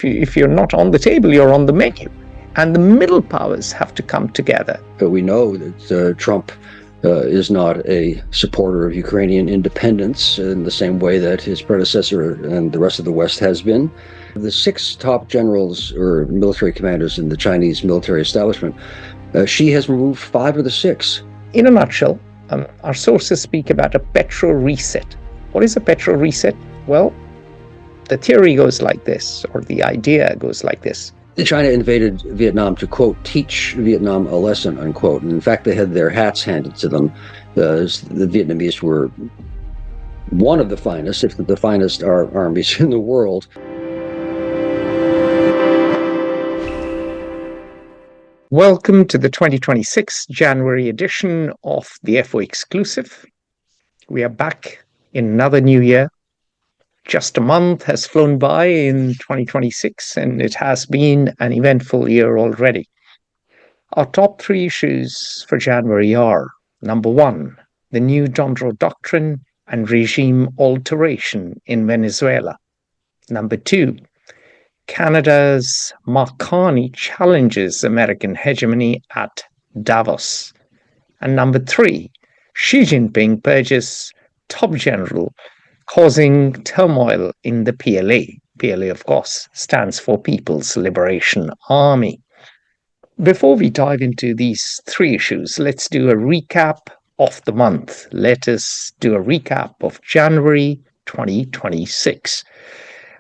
If you're not on the table, you're on the menu. And the middle powers have to come together. But we know that Trump is not a supporter of Ukrainian independence in the same way that his predecessor and the rest of the West has been. The 6 top generals or military commanders in the Chinese military establishment, Xi has removed 5 of the 6. In a nutshell, our sources speak about a petro-reset. What is a petro-reset? Well, the theory goes like this, or the idea goes like this. China invaded Vietnam to, quote, teach Vietnam a lesson, unquote. And in fact, they had their hats handed to them. The Vietnamese were one of the finest, if not the finest, armies in the world. Welcome to the 2026 January edition of the FO Exclusive. We are back in another new year. Just a month has flown by in 2026, and it has been an eventful year already. Our top 3 issues for January are: number 1, the new Donroe Doctrine and regime alteration in Venezuela. Number 2, Canada's Mark Carney challenges American hegemony at Davos. And number 3, Xi Jinping purges top general, causing turmoil in the PLA. PLA, of course, stands for People's Liberation Army. Before we dive into these 3 issues, let's do a recap of the month. Let us do a recap of January 2026.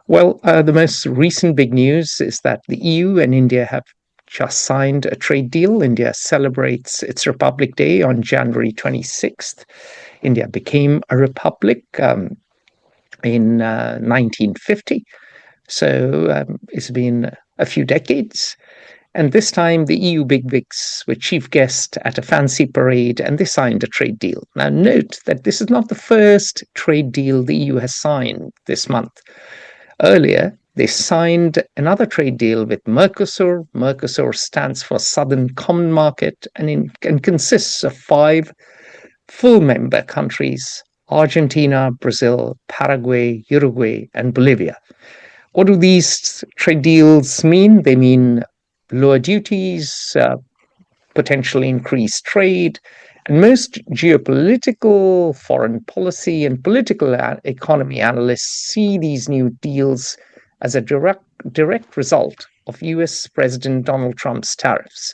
Well, the most recent big news is that the EU and India have just signed a trade deal. India celebrates its Republic Day on January 26th. India became a republic in 1950. So it's been a few decades. And this time the EU bigwigs were chief guest at a fancy parade, and they signed a trade deal. Now note that this is not the first trade deal the EU has signed this month. Earlier, they signed another trade deal with Mercosur. Mercosur stands for Southern Common Market and consists of 5 full member countries: Argentina, Brazil, Paraguay, Uruguay, and Bolivia. What do these trade deals mean? They mean lower duties, potentially increased trade, and most geopolitical, foreign policy, and political economy analysts see these new deals as a direct result of US President Donald Trump's tariffs.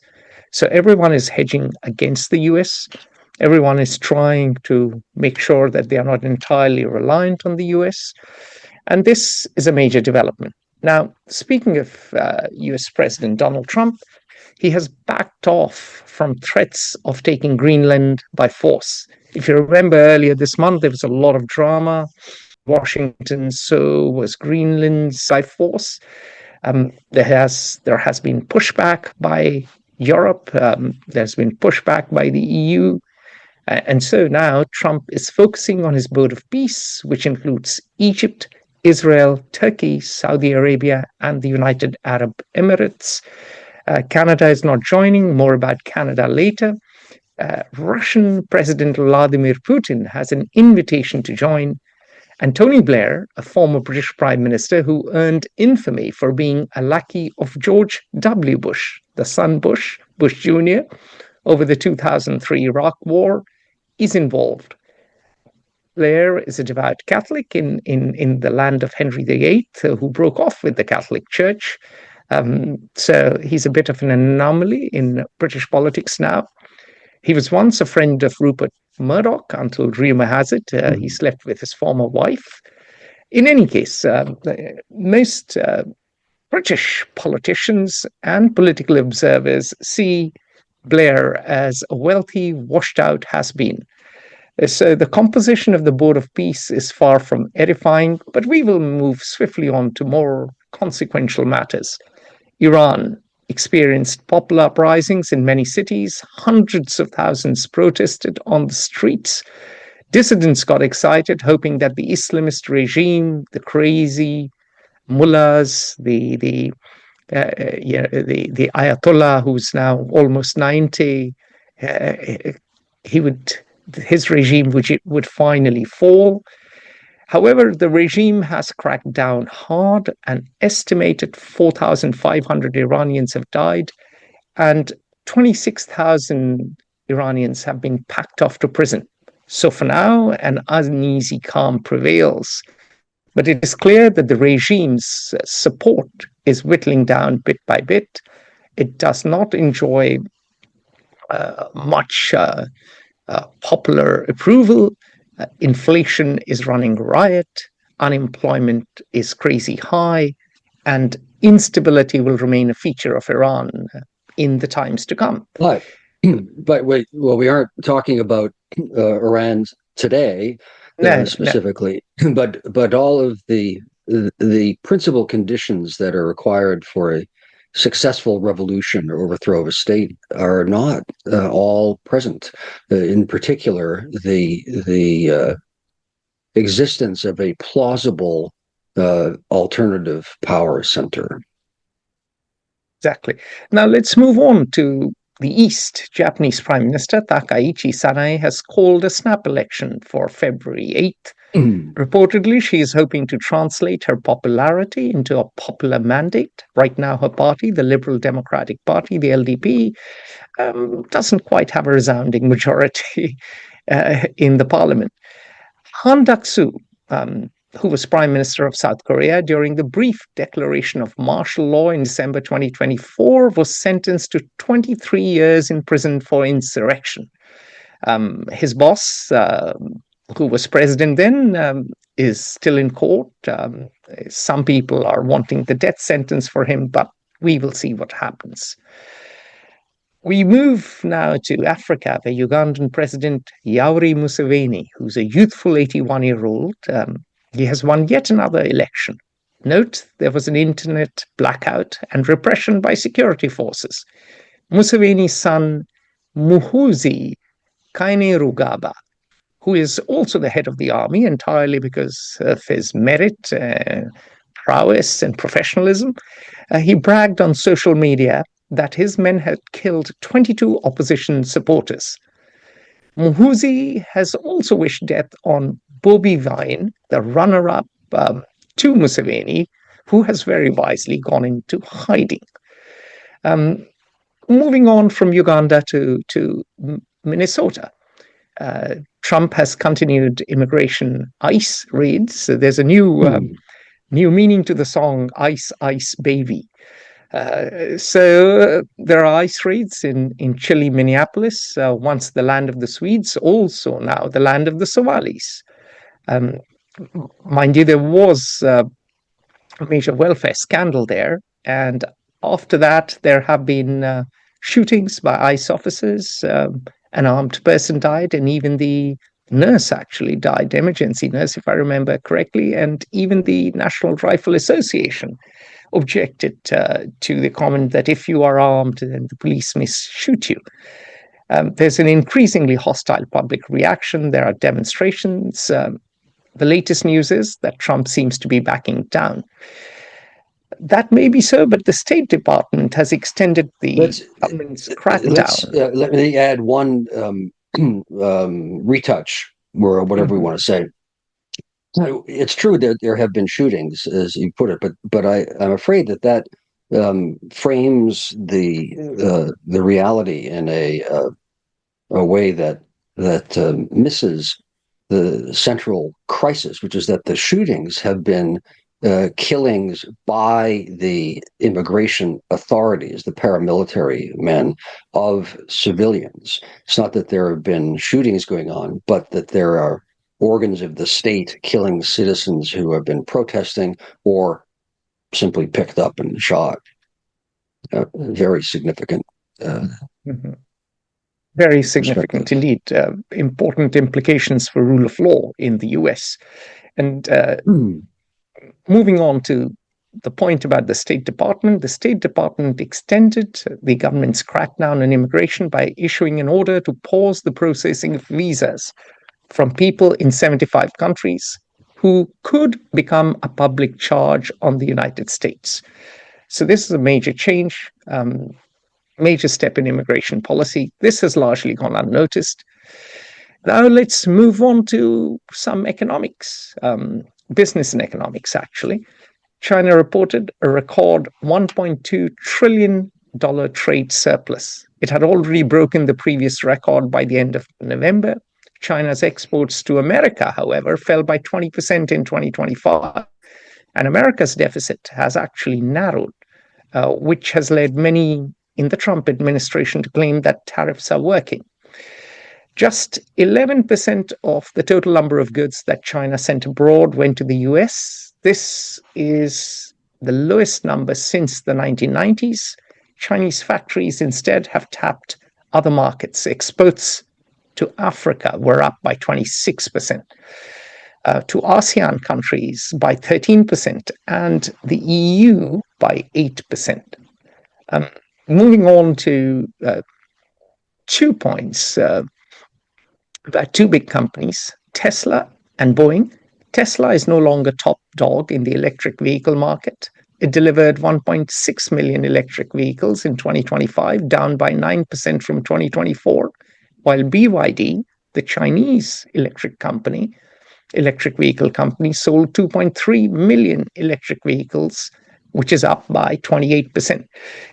So everyone is hedging against the US. Everyone is trying to make sure that they are not entirely reliant on the US. And this is a major development. Now, speaking of US President Donald Trump, he has backed off from threats of taking Greenland by force. If you remember earlier this month, there was a lot of drama. Washington, so was Greenland by force. There has been pushback by Europe. There's been pushback by the EU. And so now Trump is focusing on his boat of peace, which includes Egypt, Israel, Turkey, Saudi Arabia, and the United Arab Emirates. Canada is not joining. More about Canada later. Russian President Vladimir Putin has an invitation to join. And Tony Blair, a former British Prime Minister who earned infamy for being a lackey of George W. Bush, the son Bush Jr., over the 2003 Iraq War, is involved. Blair is a devout Catholic in the land of Henry VIII, who broke off with the Catholic Church. So he's a bit of an anomaly in British politics now. He was once a friend of Rupert Murdoch until rumor has it he slept with his former wife. In any case, most British politicians and political observers see Blair as a wealthy, washed-out has-been. So the composition of the Board of Peace is far from edifying, but we will move swiftly on to more consequential matters. Iran experienced popular uprisings in many cities. Hundreds of thousands protested on the streets. Dissidents got excited, hoping that the Islamist regime, the crazy mullahs, the Ayatollah, who's now almost 90, his regime would finally fall. However, the regime has cracked down hard. An estimated 4,500 Iranians have died, and 26,000 Iranians have been packed off to prison. So for now, an uneasy calm prevails. But it is clear that the regime's support is whittling down bit by bit. It does not enjoy much popular approval. Inflation is running riot. Unemployment is crazy high. And instability will remain a feature of Iran in the times to come. But wait, well, we aren't talking about Iran today specifically, no. but all of the principal conditions that are required for a successful revolution or overthrow of a state are not all present. In particular, the existence of a plausible alternative power center. Exactly. Now let's move on to the East. Japanese Prime Minister Takaichi Sanae has called a snap election for February 8th. Reportedly, she is hoping to translate her popularity into a popular mandate. Right now, her party, the Liberal Democratic Party, the LDP, doesn't quite have a resounding majority in the parliament. Han Duck-soo, who was Prime Minister of South Korea during the brief declaration of martial law in December 2024, was sentenced to 23 years in prison for insurrection. His boss, who was president then, is still in court. Some people are wanting the death sentence for him, but we will see what happens. We move now to Africa, where Ugandan President Yoweri Museveni, who's a youthful 81-year-old, he has won yet another election. Note, there was an internet blackout and repression by security forces. Museveni's son, Muhoozi Kainerugaba, who is also the head of the army entirely because of his merit, prowess, and professionalism, he bragged on social media that his men had killed 22 opposition supporters. Muhoozi has also wished death on Bobi Wine, the runner-up to Museveni, who has very wisely gone into hiding. Moving on from Uganda to Minnesota. Trump has continued immigration ICE raids. So there's a new meaning to the song "Ice, Ice, Baby." So there are ICE raids in Chile, Minneapolis, once the land of the Swedes, also now the land of the Somalis. Mind you, there was a major welfare scandal there, and after that there have been shootings by ICE officers. An armed person died, and even the nurse actually died, emergency nurse, if I remember correctly, and even the National Rifle Association objected to the comment that if you are armed, then the police may shoot you. There's an increasingly hostile public reaction. There are demonstrations. The latest news is that Trump seems to be backing down. That may be so, but the State Department has extended the government's crackdown. Let me add one retouch, or whatever we want to say. It's true that there have been shootings, as you put it, but I'm afraid that frames the reality in a way that misses the central crisis, which is that the shootings have been killings by the immigration authorities, the paramilitary men, of civilians. It's not that there have been shootings going on, but that there are organs of the state killing citizens who have been protesting or simply picked up and shot. Very significant. Very significant indeed. Important implications for rule of law in the US. And moving on to the point about the State Department extended the government's crackdown on immigration by issuing an order to pause the processing of visas from people in 75 countries who could become a public charge on the United States. So this is a major change, major step in immigration policy. This has largely gone unnoticed. Now let's move on to some economics, business and economics, actually. China reported a record $1.2 trillion trade surplus. It had already broken the previous record by the end of November. China's exports to America, however, fell by 20% in 2025, and America's deficit has actually narrowed, which has led many in the Trump administration to claim that tariffs are working. Just 11% of the total number of goods that China sent abroad went to the US. This is the lowest number since the 1990s. Chinese factories instead have tapped other markets. Exports to Africa were up by 26%, to ASEAN countries by 13%, and the EU by 8%. Moving on to 2 points about two big companies, Tesla and Boeing. Tesla is no longer top dog in the electric vehicle market. It delivered 1.6 million electric vehicles in 2025, down by 9% from 2024, while BYD, the Chinese electric vehicle company, sold 2.3 million electric vehicles, which is up by 28%.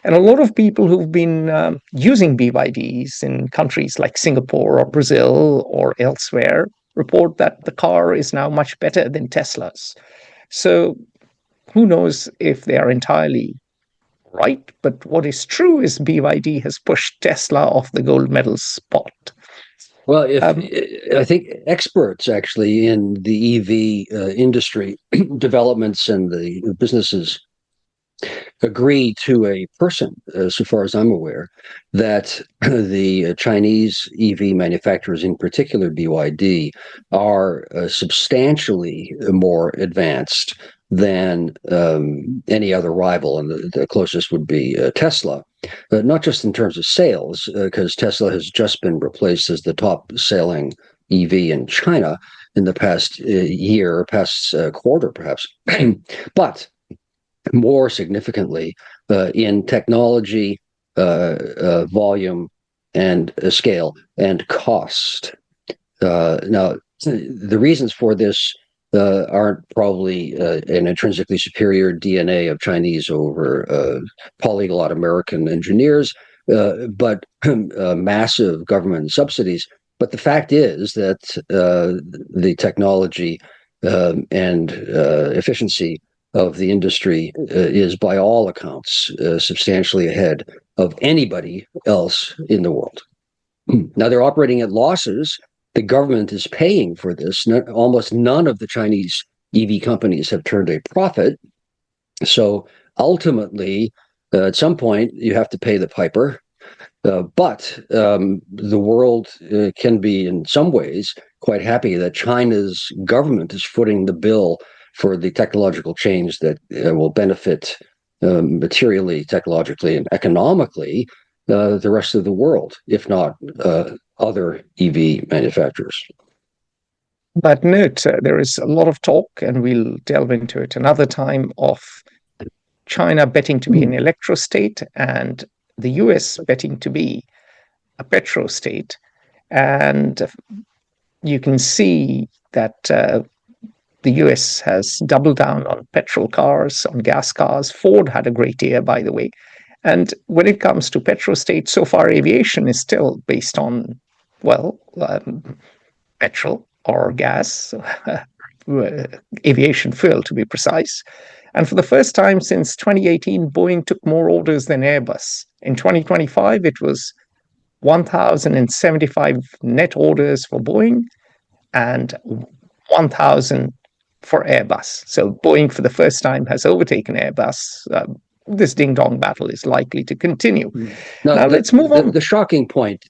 And a lot of people who've been using BYDs in countries like Singapore or Brazil or elsewhere report that the car is now much better than Tesla's. So who knows if they are entirely right, but what is true is BYD has pushed Tesla off the gold medal spot. Well, I think experts actually in the EV industry developments and the businesses agree to a person, so far as I'm aware, that the Chinese EV manufacturers, in particular BYD, are substantially more advanced than any other rival, and the closest would be Tesla. Not just in terms of sales, because Tesla has just been replaced as the top-selling EV in China in the past year, past quarter, perhaps, but more significantly in technology, volume, and scale and cost. Now, the reasons for this aren't probably an intrinsically superior DNA of Chinese over polyglot American engineers, but massive government subsidies. But the fact is that the technology and efficiency of the industry is, by all accounts, substantially ahead of anybody else in the world. Now, they're operating at losses. The government is paying for this. Almost none of the Chinese EV companies have turned a profit. So ultimately, at some point, you have to pay the piper. But the world can be, in some ways, quite happy that China's government is footing the bill for the technological change that will benefit materially, technologically, and economically the rest of the world, if not other EV manufacturers. But note, there is a lot of talk, and we'll delve into it another time, of China betting to be an electro-state and the US betting to be a petro-state. And you can see that the US has doubled down on petrol cars, on gas cars. Ford had a great year, by the way. And when it comes to petro-state, so far aviation is still based on, petrol or gas, aviation fuel to be precise. And for the first time since 2018, Boeing took more orders than Airbus. In 2025, it was 1,075 net orders for Boeing and 1,000 for Airbus. So Boeing, for the first time, has overtaken Airbus. This ding-dong battle is likely to continue. Now let's move on. The shocking point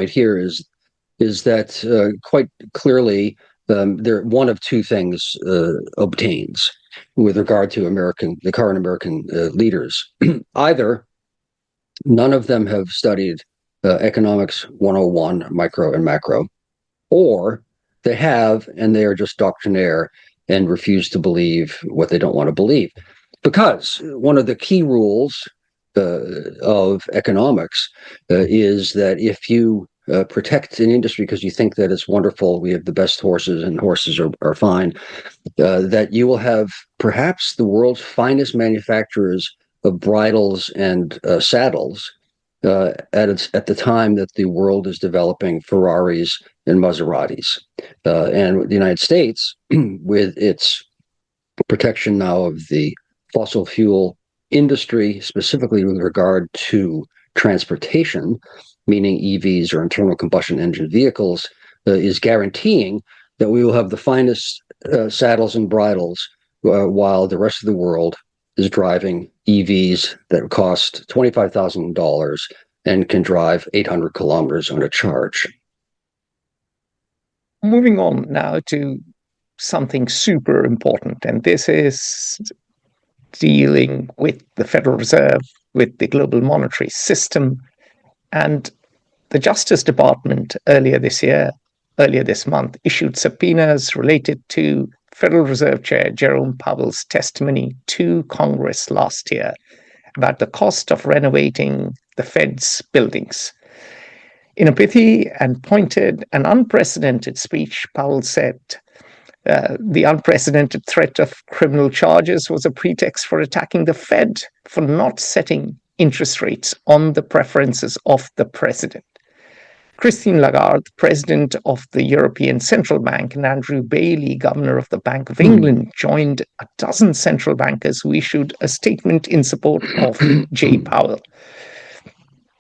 here is that quite clearly there one of two things obtains with regard to the current American leaders. Either none of them have studied economics 101, micro and macro, or they have, and they are just doctrinaire and refuse to believe what they don't want to believe. Because one of the key rules of economics is that if you protect an industry because you think that it's wonderful, we have the best horses and horses are fine, that you will have perhaps the world's finest manufacturers of bridles and saddles at the time that the world is developing Ferraris and Maseratis. And the United States, with its protection now of the fossil fuel industry, specifically with regard to transportation, meaning EVs or internal combustion engine vehicles, is guaranteeing that we will have the finest saddles and bridles while the rest of the world is driving EVs that cost $25,000 and can drive 800 kilometers on a charge. Moving on now to something super important, and this is dealing with the Federal Reserve, with the global monetary system, and the Justice Department earlier this month, issued subpoenas related to Federal Reserve Chair Jerome Powell's testimony to Congress last year about the cost of renovating the Fed's buildings. In a pithy and pointed and unprecedented speech, Powell said the unprecedented threat of criminal charges was a pretext for attacking the Fed for not setting interest rates on the preferences of the president. Christine Lagarde, president of the European Central Bank, and Andrew Bailey, governor of the Bank of England, joined a dozen central bankers who issued a statement in support of Jay Powell.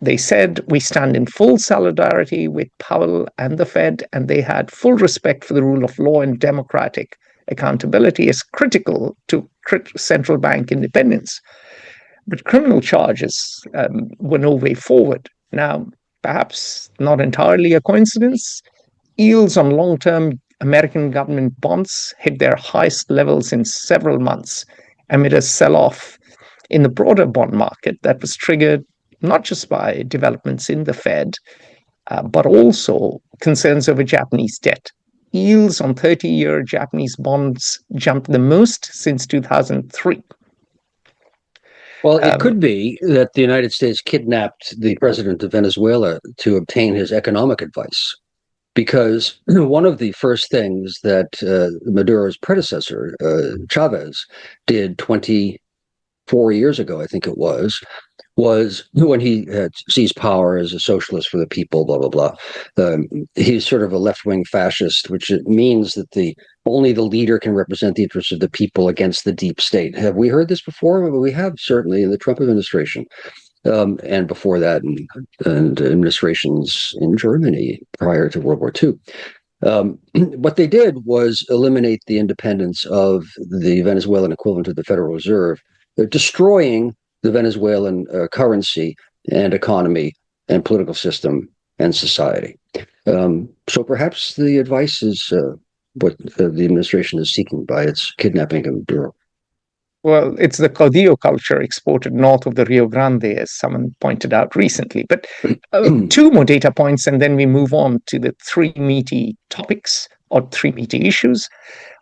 They said, "We stand in full solidarity with Powell and the Fed, and they had full respect for the rule of law and democratic accountability as critical to central bank independence. But criminal charges were no way forward." Now, perhaps not entirely a coincidence, yields on long-term American government bonds hit their highest levels in several months amid a sell-off in the broader bond market that was triggered not just by developments in the Fed, but also concerns over Japanese debt. Yields on 30-year Japanese bonds jumped the most since 2003. Well, it could be that the United States kidnapped the president of Venezuela to obtain his economic advice, because one of the first things that Maduro's predecessor, Chavez, did 24 years ago, I think it was when he seized power as a socialist for the people, blah, blah, blah. He's sort of a left-wing fascist, which means that only the leader can represent the interests of the people against the deep state. Have we heard this before? Well, we have, certainly, in the Trump administration. And before that, and administrations in Germany prior to World War II. What they did was eliminate the independence of the Venezuelan equivalent of the Federal Reserve. They're destroying the Venezuelan currency and economy and political system and society. So perhaps the advice is what the administration is seeking by its kidnapping of Maduro. Well, it's the caudillo culture exported north of the Rio Grande, as someone pointed out recently. But two more data points, and then we move on to the three meaty topics or three meaty issues.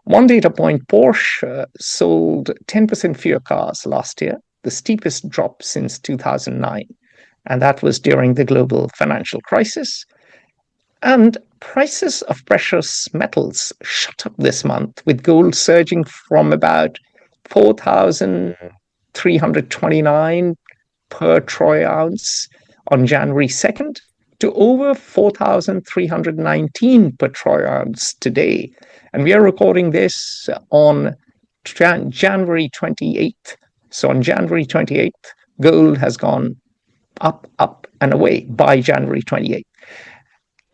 One data point, Porsche sold 10% fewer cars last year, the steepest drop since 2009. And that was during the global financial crisis. And prices of precious metals shot up this month, with gold surging from about 4,329 per troy ounce on January 2nd to over 4,319 per troy ounce today. And we are recording this on January 28th. So on January 28th, gold has gone up, up, and away by January 28th.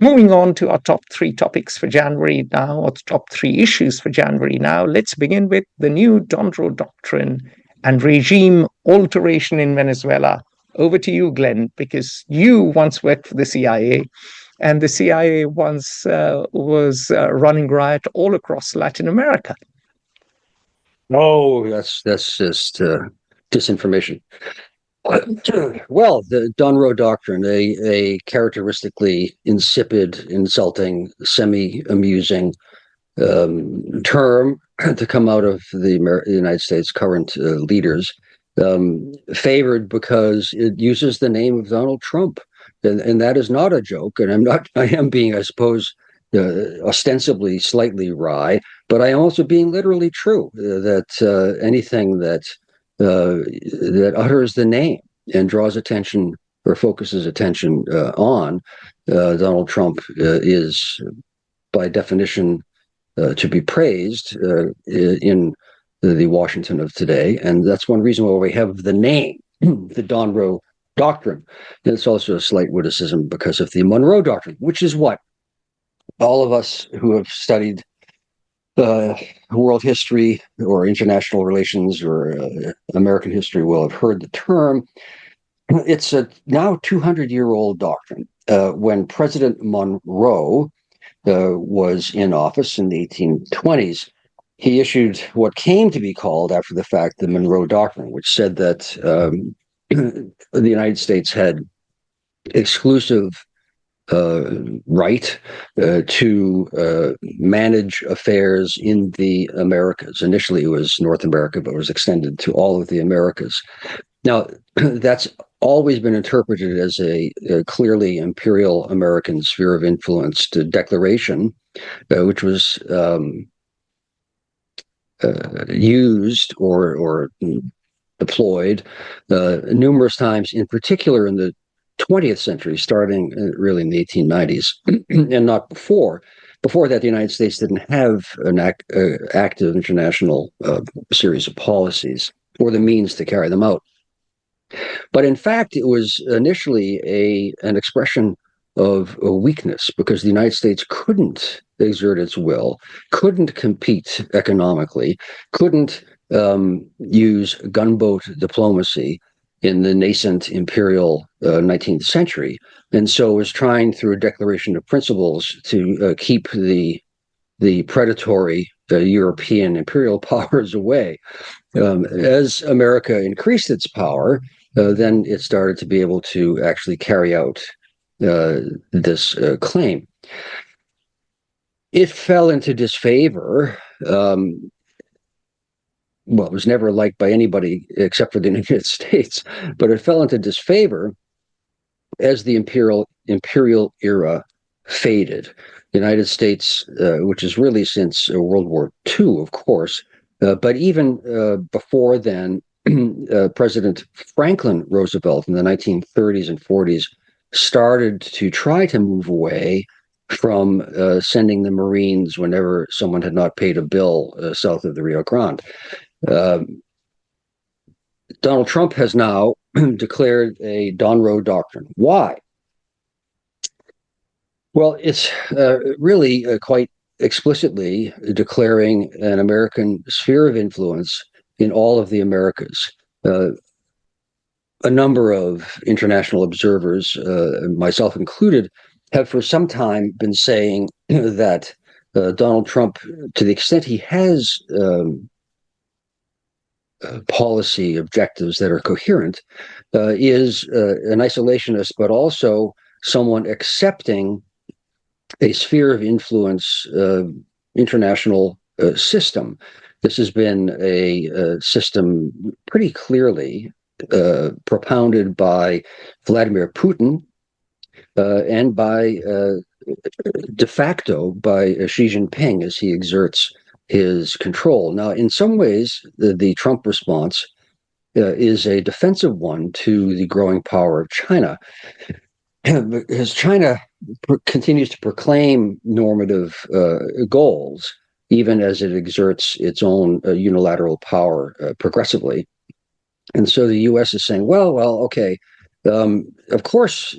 Moving on to our top three topics for January now, or top three issues for January now, let's begin with the new Donroe Doctrine and regime alteration in Venezuela. Over to you, Glenn, because you once worked for the CIA, and the CIA once was running riot all across Latin America. Oh, that's just disinformation. Well, the Donroe Doctrine, a characteristically insipid, insulting, semi-amusing term to come out of the United States' current leaders, favored because it uses the name of Donald Trump and that is not a joke. And I am being, I suppose, ostensibly slightly wry, but I am also being literally true. That anything that utters the name and draws attention or focuses attention on Donald Trump is, by definition, to be praised in the Washington of today. And that's one reason why we have the name, the Donroe Doctrine. And it's also a slight witticism because of the Monroe Doctrine, which is what all of us who have studied world history or international relations or American history will have heard the term. It's a now 200-year-old doctrine. When President Monroe was in office in the 1820s, he issued what came to be called, after the fact, the Monroe Doctrine, which said that the United States had exclusive right to manage affairs in the Americas. Initially, it was North America, but it was extended to all of the Americas. Now, that's always been interpreted as a clearly imperial American sphere of influence declaration, which was used or deployed numerous times, in particular in the 20th century, starting really in the 1890s, and not before. Before that, the United States didn't have an active international series of policies or the means to carry them out. But in fact, it was initially an expression of a weakness, because the United States couldn't exert its will, couldn't compete economically, couldn't use gunboat diplomacy in the nascent imperial 19th century, and so was trying, through a declaration of principles, to keep the predatory European imperial powers away. As America increased its power, then it started to be able to actually carry out this claim. It fell into disfavor. Well, it was never liked by anybody except for the United States, but it fell into disfavor as the imperial era faded. The United States, which is really since World War II, of course, but even before then, President Franklin Roosevelt in the 1930s and 40s started to try to move away from sending the Marines whenever someone had not paid a bill south of the Rio Grande. Donald Trump has now declared a Donroe Doctrine. Why? Well, it's really quite explicitly declaring an American sphere of influence in all of the Americas. A number of international observers, myself included, have for some time been saying that Donald Trump, to the extent he has policy objectives that are coherent, is an isolationist, but also someone accepting a sphere of influence international system. This has been a system pretty clearly propounded by Vladimir Putin and by de facto by Xi Jinping as he exerts his control. Now, in some ways, the Trump response is a defensive one to the growing power of China, because China continues to proclaim normative goals, even as it exerts its own unilateral power progressively. And so the U.S. is saying, well, okay, of course,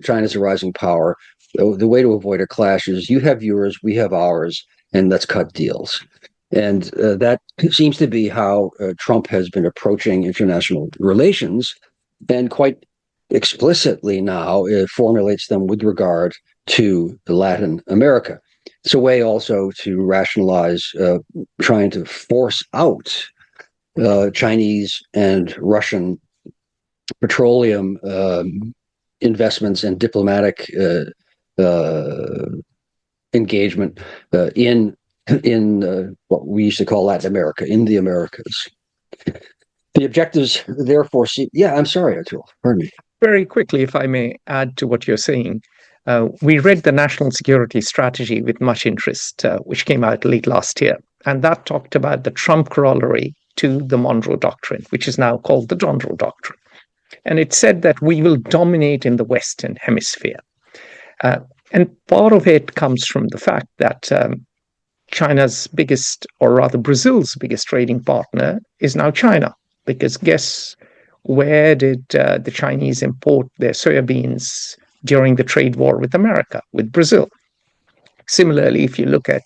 China's a rising power. The way to avoid a clash is you have yours, we have ours, and let's cut deals. And that seems to be how Trump has been approaching international relations, and quite explicitly now formulates them with regard to Latin America. It's a way also to rationalize trying to force out Chinese and Russian petroleum investments and diplomatic engagement in what we used to call Latin America, in the Americas. The objectives, therefore, seem... Yeah, I'm sorry, Atul. Pardon me. very quickly, if I may add to what you're saying, we read the National Security Strategy with much interest, which came out late last year. And that talked about the Trump corollary to the Monroe Doctrine, which is now called the Donroe Doctrine. And it said that we will dominate in the Western Hemisphere. And part of it comes from the fact that China's biggest, or rather Brazil's biggest trading partner is now China. Because guess where did the Chinese import their soybeans during the trade war with America, with Brazil? Similarly, if you look at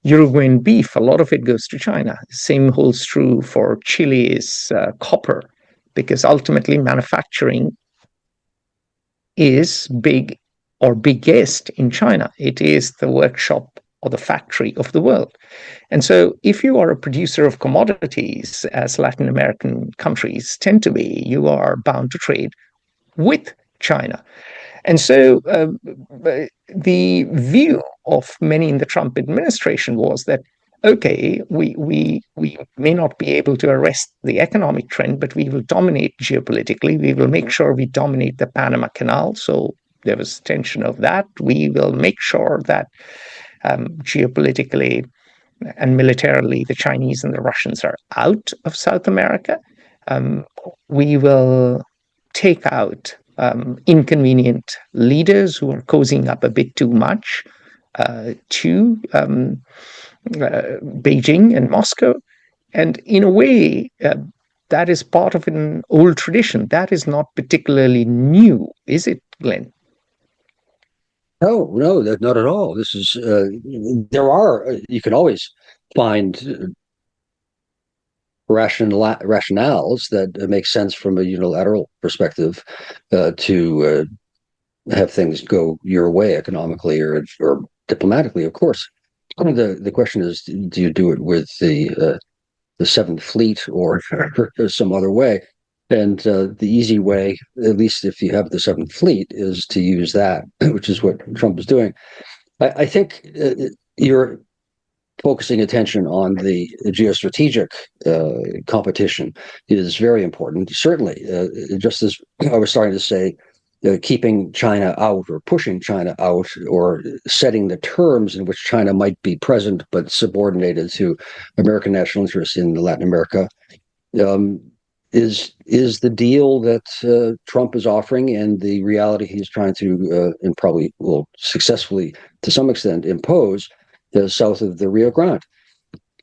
Uruguayan beef, a lot of it goes to China. Same holds true for Chile's copper, because ultimately manufacturing is big or biggest in China. It is the workshop or the factory of the world. And so if you are a producer of commodities, as Latin American countries tend to be, you are bound to trade with China. And so the view of many in the Trump administration was that, okay, we may not be able to arrest the economic trend, but we will dominate geopolitically. We will make sure we dominate the Panama Canal. So there was tension of that. We will make sure that geopolitically and militarily, the Chinese and the Russians are out of South America. We will take out inconvenient leaders who are cozying up a bit too much to Beijing and Moscow. And in a way, that is part of an old tradition. That is not particularly new, is it, Glenn? No, not at all. This is you can always find rationales that make sense from a unilateral perspective to have things go your way economically or diplomatically. Of course, the question is, do you do it with the Seventh Fleet or some other way? And the easy way, at least if you have the Seventh Fleet, is to use that, which is what Trump is doing. I think you're focusing attention on the geostrategic competition is very important. Certainly, just as I was starting to say, keeping China out or pushing China out or setting the terms in which China might be present but subordinated to American national interests in Latin America is the deal that Trump is offering, and the reality he's trying to and probably will successfully to some extent impose south of the Rio Grande.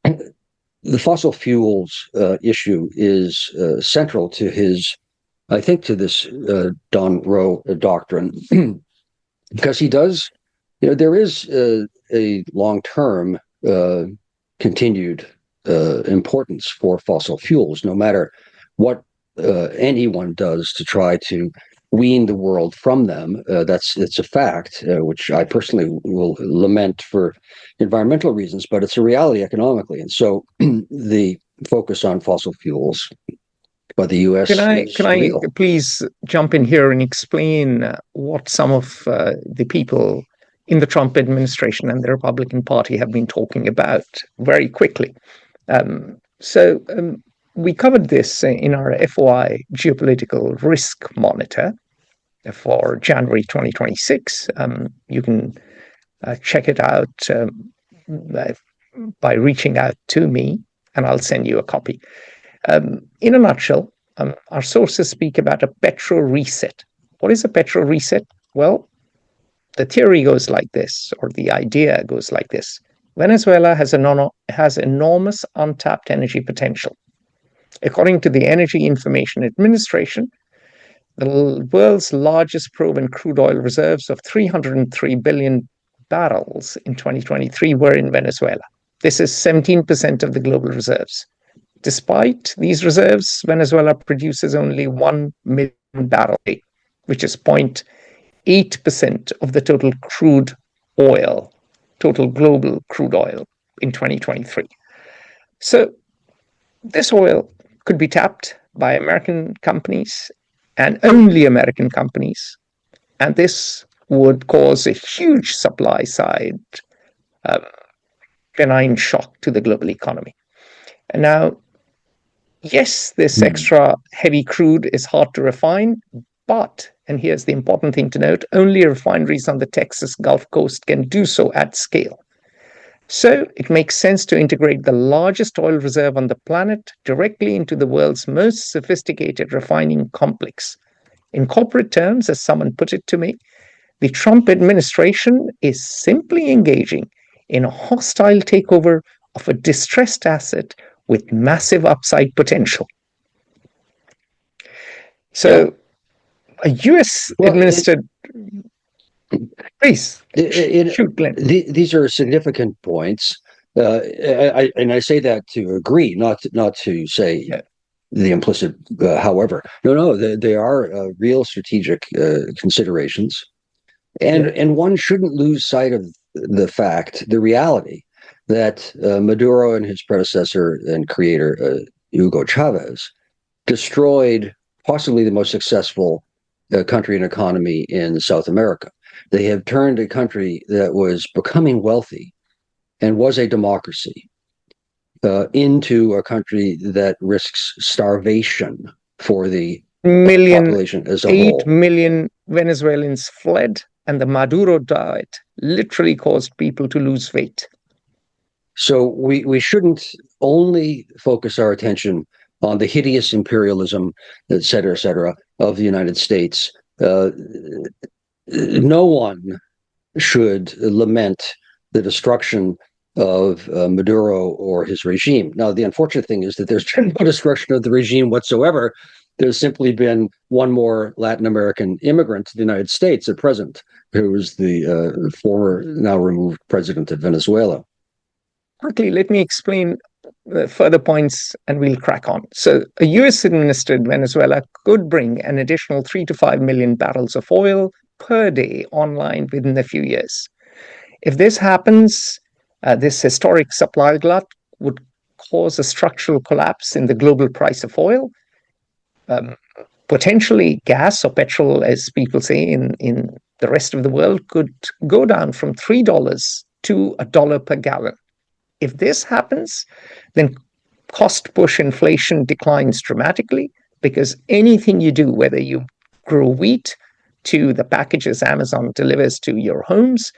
The fossil fuels issue is central to his, I think, to this Donroe Doctrine, because he does, there is a long-term continued importance for fossil fuels, no matter what anyone does to try to wean the world from them. It's a fact, which I personally will lament for environmental reasons, but it's a reality economically. And so the focus on fossil fuels by the U.S. Can I please jump in here and explain what some of the people in the Trump administration and the Republican Party have been talking about very quickly? We covered this in our FOI Geopolitical Risk Monitor for January 2026. You can check it out by reaching out to me, and I'll send you a copy. In a nutshell, our sources speak about a petro-reset. What is a petro-reset? Well, the theory goes like this, or the idea goes like this. Venezuela has enormous untapped energy potential. According to the Energy Information Administration, the world's largest proven crude oil reserves of 303 billion barrels in 2023 were in Venezuela. This is 17% of the global reserves. Despite these reserves, Venezuela produces only 1 million barrels a day, which is 0.8% of the total global crude oil in 2023. So this oil could be tapped by American companies and only American companies, and this would cause a huge supply side benign shock to the global economy. And now, yes, this extra heavy crude is hard to refine, But, and here's the important thing to note, only refineries on the Texas Gulf Coast can do so at scale. So it makes sense to integrate the largest oil reserve on the planet directly into the world's most sophisticated refining complex. In corporate terms, as someone put it to me, the Trump administration is simply engaging in a hostile takeover of a distressed asset with massive upside potential. So, a US administered. Please, shoot, Glenn. These are significant points. I say that to agree, not to say the implicit however. No, they are real strategic considerations. And one shouldn't lose sight of the reality, that Maduro and his predecessor and creator, Hugo Chavez, destroyed possibly the most successful country and economy in South America. They have turned a country that was becoming wealthy and was a democracy into a country that risks starvation for the population as a whole. 8 million Venezuelans fled, and the Maduro diet literally caused people to lose weight. So we shouldn't only focus our attention on the hideous imperialism, et cetera, of the United States. No one should lament the destruction of Maduro or his regime. Now, the unfortunate thing is that there's been no destruction of the regime whatsoever. There's simply been one more Latin American immigrant to the United States at present, who is the former, now removed president of Venezuela. Quickly, let me explain further points and we'll crack on. So a US-administered Venezuela could bring an additional 3 to 5 million barrels of oil per day online within a few years. If this happens, this historic supply glut would cause a structural collapse in the global price of oil. Potentially gas or petrol, as people say in the rest of the world, could go down from $3 to $1 per gallon. If this happens, then cost push inflation declines dramatically, because anything you do, whether you grow wheat to the packages Amazon delivers to your homes,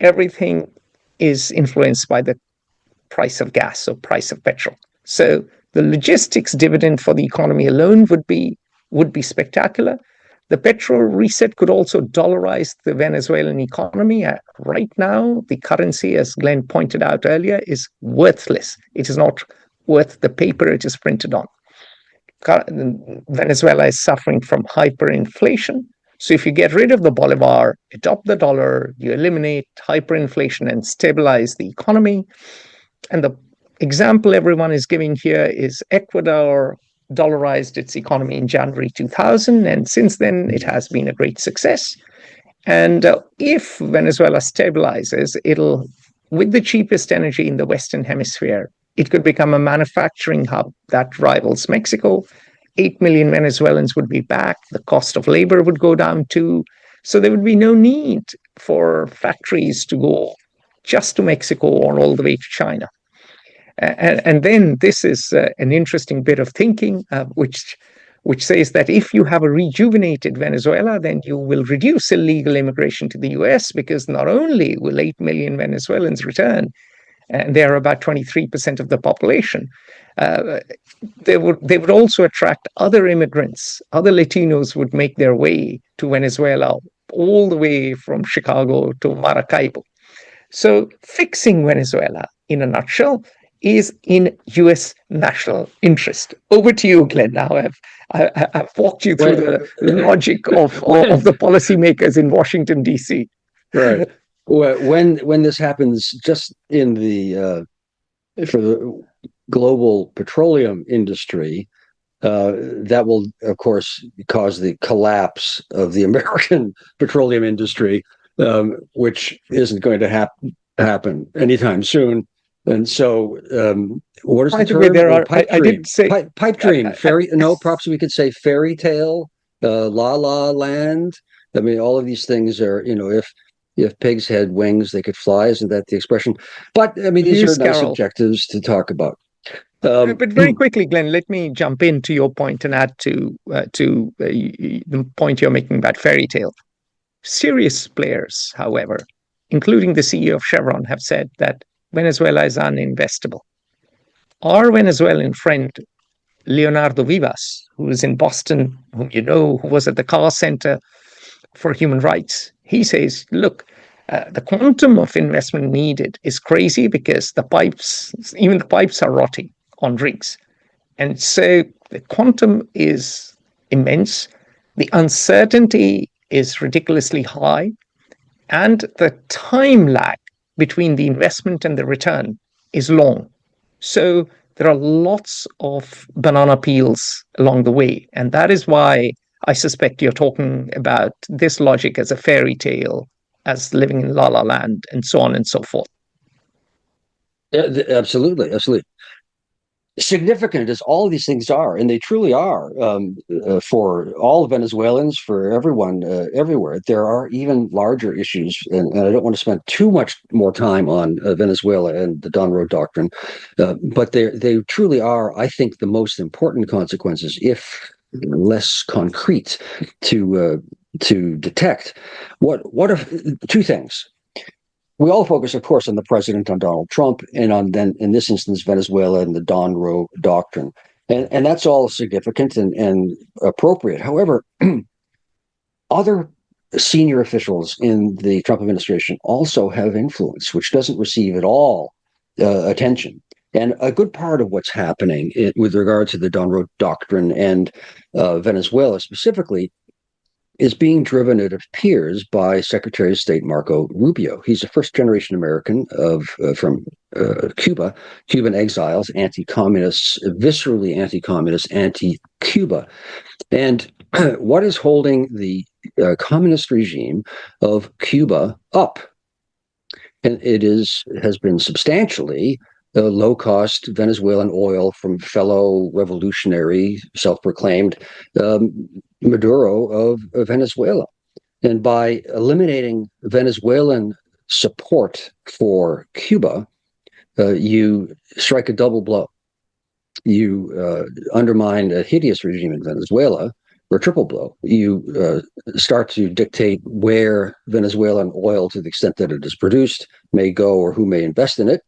everything is influenced by the price of gas or price of petrol. So the logistics dividend for the economy alone would be spectacular. The petro-reset could also dollarize the Venezuelan economy. Right now, the currency, as Glenn pointed out earlier, is worthless. It is not worth the paper it is printed on. Venezuela is suffering from hyperinflation. So if you get rid of the bolivar, adopt the dollar, you eliminate hyperinflation and stabilize the economy. And the example everyone is giving here is Ecuador dollarized its economy in January 2000, and since then it has been a great success. And if Venezuela stabilizes, it'll, with the cheapest energy in the Western Hemisphere, it could become a manufacturing hub that rivals Mexico. 8 million Venezuelans would be back. The cost of labor would go down too. So there would be no need for factories to go just to Mexico or all the way to China. And then this is an interesting bit of thinking, which says that if you have a rejuvenated Venezuela, then you will reduce illegal immigration to the US, because not only will 8 million Venezuelans return, and they are about 23% of the population, they would also attract other immigrants. Other Latinos would make their way to Venezuela, all the way from Chicago to Maracaibo. So fixing Venezuela, in a nutshell, is in U.S. national interest. Over to you, Glenn. Now I've walked you through the logic of the policymakers in Washington, D.C. Right. When this happens, just in the for the global petroleum industry, that will, of course, cause the collapse of the American petroleum industry, which isn't going to happen anytime soon. And so, what is the term? I did say pipe dream, fairy. No, perhaps we could say fairy tale, la la land. I mean, all of these things are, if pigs had wings, they could fly. Isn't that the expression? But I mean, these are nice objectives to talk about. But very quickly, Glenn, let me jump into your point and add to the point you're making about fairy tale. Serious players, however, including the CEO of Chevron, have said that Venezuela is uninvestable. Our Venezuelan friend, Leonardo Vivas, who is in Boston, whom you know, who was at the Carle Center for Human Rights, he says, look, the quantum of investment needed is crazy because even the pipes are rotting on rigs. And so the quantum is immense. The uncertainty is ridiculously high. And the time lag between the investment and the return is long. So there are lots of banana peels along the way. And that is why I suspect you're talking about this logic as a fairy tale, as living in La La Land, and so on and so forth. Yeah, absolutely, absolutely. Significant as all of these things are, and they truly are, for all Venezuelans, for everyone, everywhere. There are even larger issues, and I don't want to spend too much more time on Venezuela and the Donroe Doctrine, but they truly are, I think, the most important consequences, if less concrete, to detect. What are two things? We all focus, of course, on the president, on Donald Trump, and on then, in this instance, Venezuela and the Donroe Doctrine. And that's all significant and appropriate. However, other senior officials in the Trump administration also have influence, which doesn't receive at all attention. And a good part of what's happening with regard to the Donroe Doctrine and Venezuela specifically is being driven, it appears, by Secretary of State Marco Rubio. He's a first-generation American from Cuba, Cuban exiles, anti-communists, viscerally anti-communist, anti-Cuba. And what is holding the communist regime of Cuba up? And it has been substantially low-cost Venezuelan oil from fellow revolutionary, self-proclaimed Maduro of Venezuela. And by eliminating Venezuelan support for Cuba, you strike a double blow. You undermine a hideous regime in Venezuela, or a triple blow. You start to dictate where Venezuelan oil, to the extent that it is produced, may go or who may invest in it.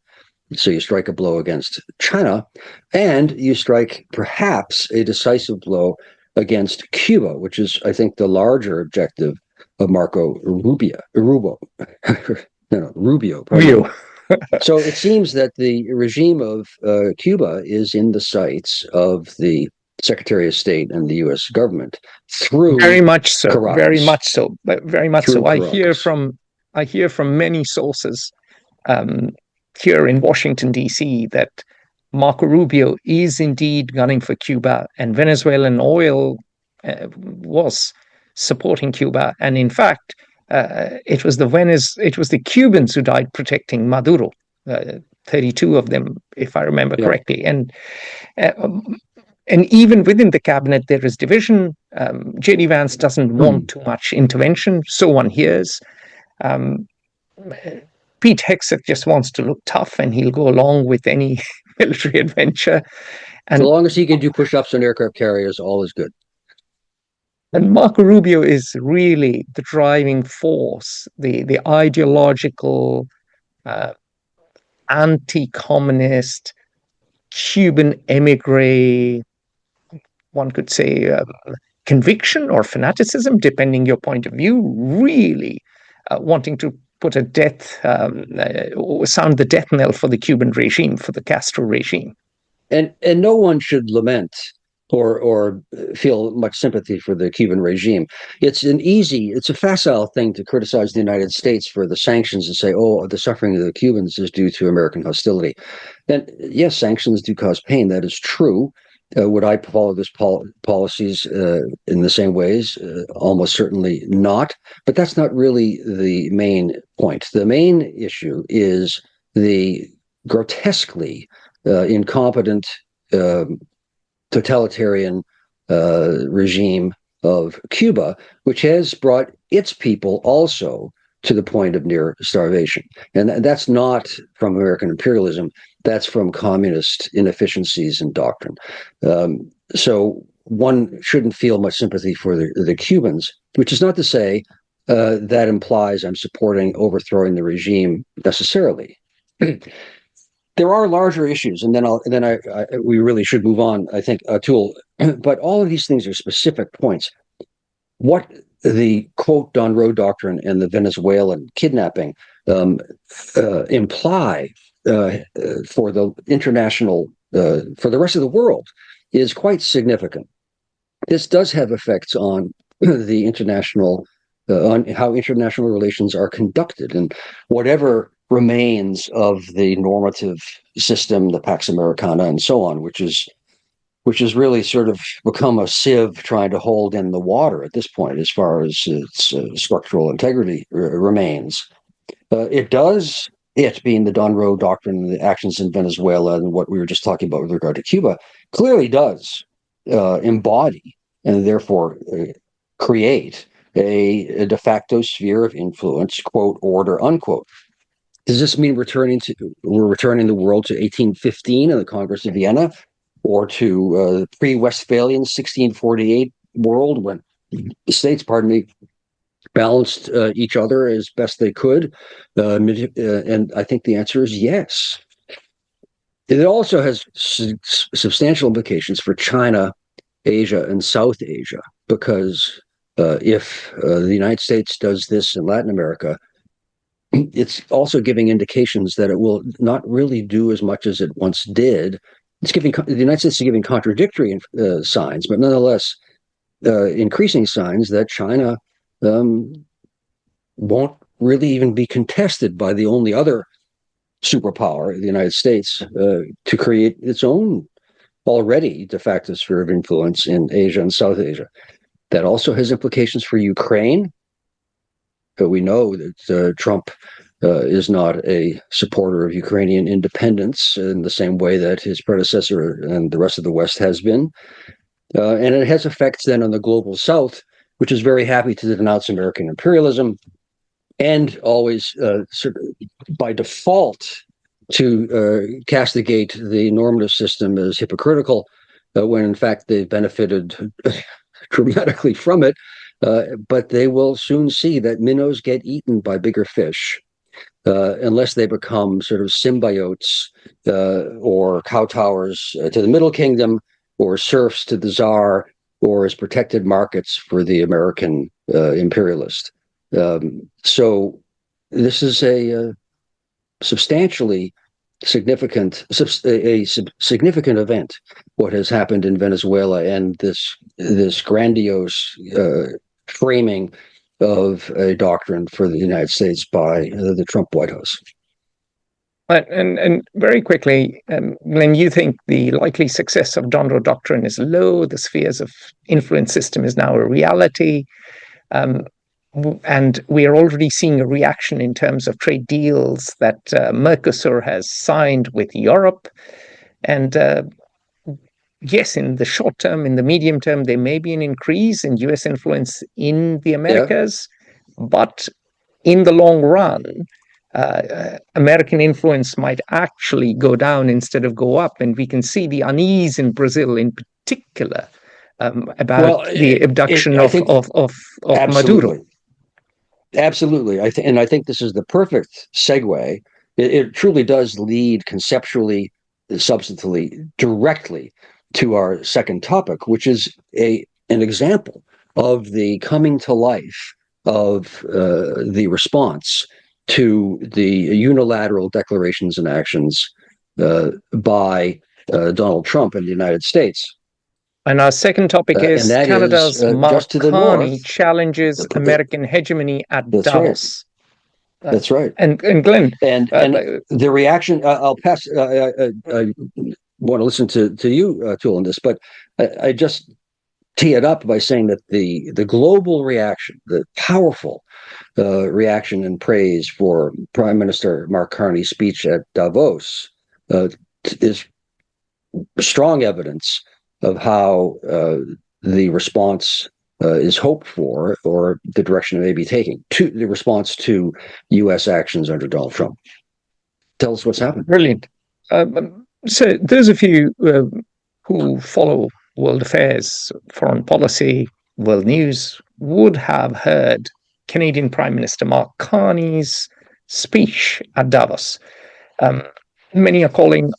So you strike a blow against China, and you strike perhaps a decisive blow against Cuba, which is, I think, the larger objective of Marco Rubio. Rubio. So it seems that the regime of Cuba is in the sights of the Secretary of State and the U.S. government through very much so, Caracas. very much so, very much so. Caracas. I hear from many sources here in Washington, D.C., that Marco Rubio is indeed gunning for Cuba, and Venezuelan oil was supporting Cuba. And in fact, it was the Cubans who died protecting Maduro, 32 of them, if I remember correctly. And even within the cabinet, there is division. J.D. Vance doesn't want too much intervention, so one hears. Pete Hegseth just wants to look tough, and he'll go along with any military adventure. And so long as he can do push-ups on aircraft carriers, all is good. And Marco Rubio is really the driving force, the ideological, anti-communist, Cuban emigre, one could say, conviction or fanaticism, depending your point of view, really wanting to put sound the death knell for the Cuban regime, for the Castro regime. And no one should lament or feel much sympathy for the Cuban regime. It's a facile thing to criticize the United States for the sanctions and say, oh, the suffering of the Cubans is due to American hostility. And yes, sanctions do cause pain. That is true. Would I follow these policies in the same ways? Almost certainly not. But that's not really the main point. The main issue is the grotesquely incompetent totalitarian regime of Cuba, which has brought its people also to the point of near starvation. And that's not from American imperialism. That's from communist inefficiencies and doctrine. So one shouldn't feel much sympathy for the Cubans, which is not to say that implies I'm supporting overthrowing the regime necessarily. There are larger issues, and then we really should move on, I think, Atul. But all of these things are specific points. What the quote Donroe Doctrine and the Venezuelan kidnapping imply for the international, for the rest of the world, is quite significant. This does have effects on the international, on how international relations are conducted, and whatever remains of the normative system, the Pax Americana, and so on, which is really sort of become a sieve trying to hold in the water at this point, as far as its structural integrity remains. It being the Donroe Doctrine and the actions in Venezuela and what we were just talking about with regard to Cuba, clearly does embody and therefore create a de facto sphere of influence, quote, order, unquote. Does this mean we're returning the world to 1815 and the Congress of Vienna, or to pre-Westphalian 1648 world when the states, balanced each other as best they could? And I think the answer is yes. It also has substantial implications for China, Asia, and South Asia, because if the United States does this in Latin America, it's also giving indications that it will not really do as much as it once did. It's giving the United States is giving contradictory signs, but nonetheless increasing signs that China won't really even be contested by the only other superpower, the United States, to create its own already de facto sphere of influence in Asia and South Asia. That also has implications for Ukraine. We know that Trump is not a supporter of Ukrainian independence in the same way that his predecessor and the rest of the West has been. And it has effects then on the global South, which is very happy to denounce American imperialism and always sort of by default to castigate the normative system as hypocritical, when in fact they've benefited dramatically from it. But they will soon see that minnows get eaten by bigger fish unless they become sort of symbiotes or kowtowers to the Middle Kingdom, or serfs to the Tsar, or as protected markets for the American imperialist. So this is a substantially significant event, what has happened in Venezuela, and this grandiose framing of a doctrine for the United States by the Trump White House. And very quickly, Glenn, you think the likely success of Donroe Doctrine is low, the spheres of influence system is now a reality, and we are already seeing a reaction in terms of trade deals that Mercosur has signed with Europe. And yes, in the short term, in the medium term, there may be an increase in US influence in the Americas, but in the long run, American influence might actually go down instead of go up. And we can see the unease in Brazil in particular about the abduction of Maduro. Absolutely. I think this is the perfect segue. It truly does lead conceptually, substantively, directly to our second topic, which is an example of the coming to life of the response to the unilateral declarations and actions by Donald Trump in the United States. And our second topic is Canada's Mark Carney challenges American hegemony at Davos. Right. That's right. And Glenn. And the reaction, I'll pass, I want to listen to you, Atul, on this, but I just tee it up by saying that the global reaction, the powerful reaction and praise for Prime Minister Mark Carney's speech at Davos is strong evidence of how the response is hoped for, or the direction it may be taking, to the response to U.S. actions under Donald Trump. Tell us what's happened. Brilliant. So those of you who follow world affairs, foreign policy, world news would have heard Canadian Prime Minister Mark Carney's speech at Davos. Many are calling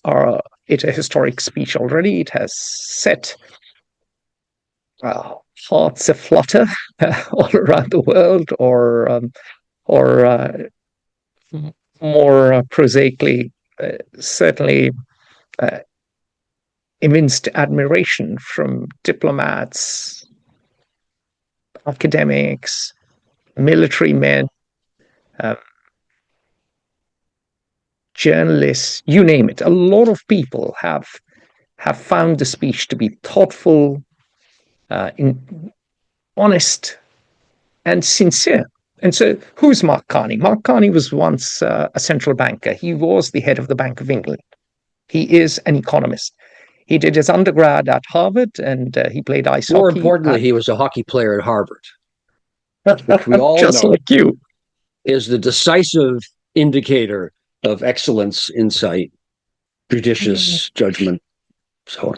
it a historic speech already. It has set hearts aflutter all around the world, or more prosaically, certainly evinced admiration from diplomats, academics, military men, journalists, you name it. A lot of people have found the speech to be thoughtful, honest, and sincere. And so, who's Mark Carney? Mark Carney was once a central banker. He was the head of the Bank of England. He is an economist. He did his undergrad at Harvard, and he played ice hockey. More importantly, he was a hockey player at Harvard, which we all just know like you, is the decisive indicator of excellence, insight, judicious judgment, so on.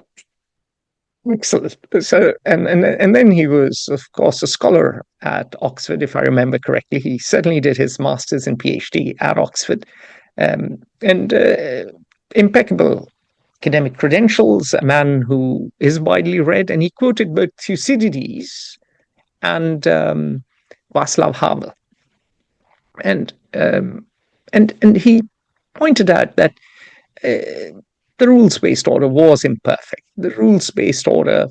Excellent. So, and then he was, of course, a scholar at Oxford, if I remember correctly. He certainly did his master's and PhD at Oxford, and impeccable academic credentials. A man who is widely read, and he quoted both Thucydides and Václav Havel, and he pointed out that the rules-based order was imperfect. The rules-based order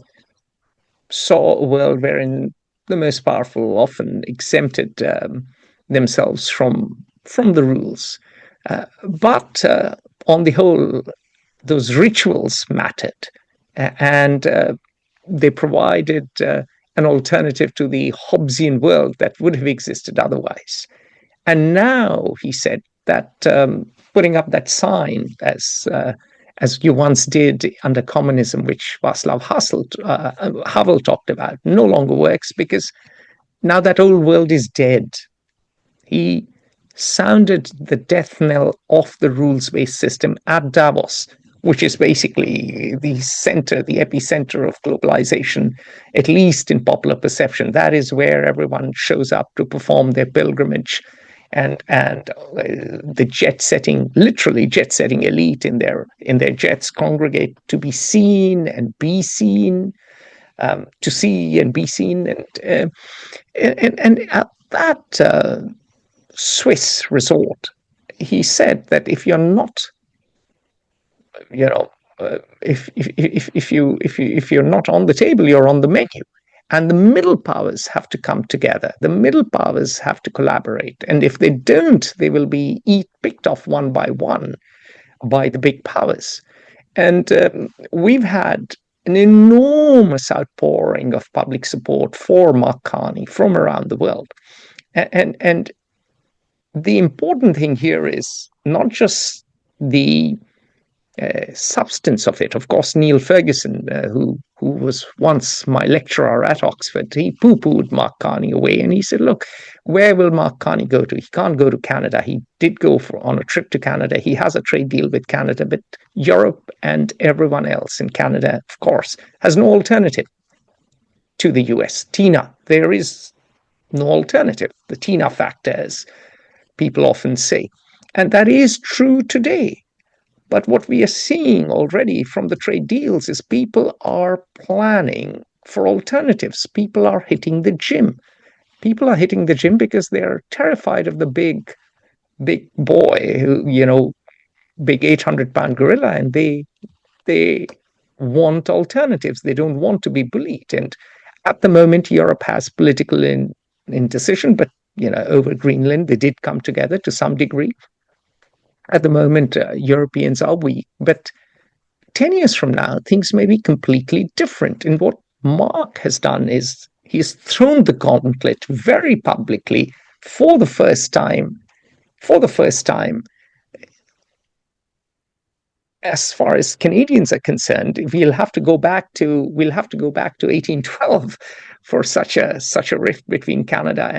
saw a world wherein the most powerful often exempted themselves from the rules. But on the whole, those rituals mattered, and they provided an alternative to the Hobbesian world that would have existed otherwise. And now, he said, that putting up that sign as you once did under communism, which Václav Havel talked about, no longer works, because now that old world is dead. He sounded the death knell of the rules-based system at Davos, which is basically the epicenter of globalization, at least in popular perception. That is where everyone shows up to perform their pilgrimage. And the literally jet-setting elite in their jets congregate to be seen and be seen, to see and be seen, and at that Swiss resort, he said that if you're not, if you're not on the table, you're on the menu. And the middle powers have to come together. The middle powers have to collaborate. And if they don't, they will be picked off one by one by the big powers. And we've had an enormous outpouring of public support for Mark Carney from around the world. And the important thing here is not just the substance of it. Of course, Neil Ferguson, who was once my lecturer at Oxford, he poo-pooed Mark Carney away, and he said, look, where will Mark Carney go to? He can't go to Canada. He did go on a trip to Canada. He has a trade deal with Canada, but Europe and everyone else in Canada, of course, has no alternative to the US. TINA, there is no alternative. The TINA factor, as people often say. And that is true today. But what we are seeing already from the trade deals is people are planning for alternatives. People are hitting the gym. People are hitting the gym because they're terrified of the big boy, big 800-pound gorilla, and they want alternatives. They don't want to be bullied. And at the moment, Europe has political indecision, but over Greenland, they did come together to some degree. At the moment, Europeans are weak, but 10 years from now, things may be completely different. And what Mark has done is he's thrown the gauntlet very publicly for the first time, as far as Canadians are concerned. We'll have to go back to 1812 for such a rift between Canada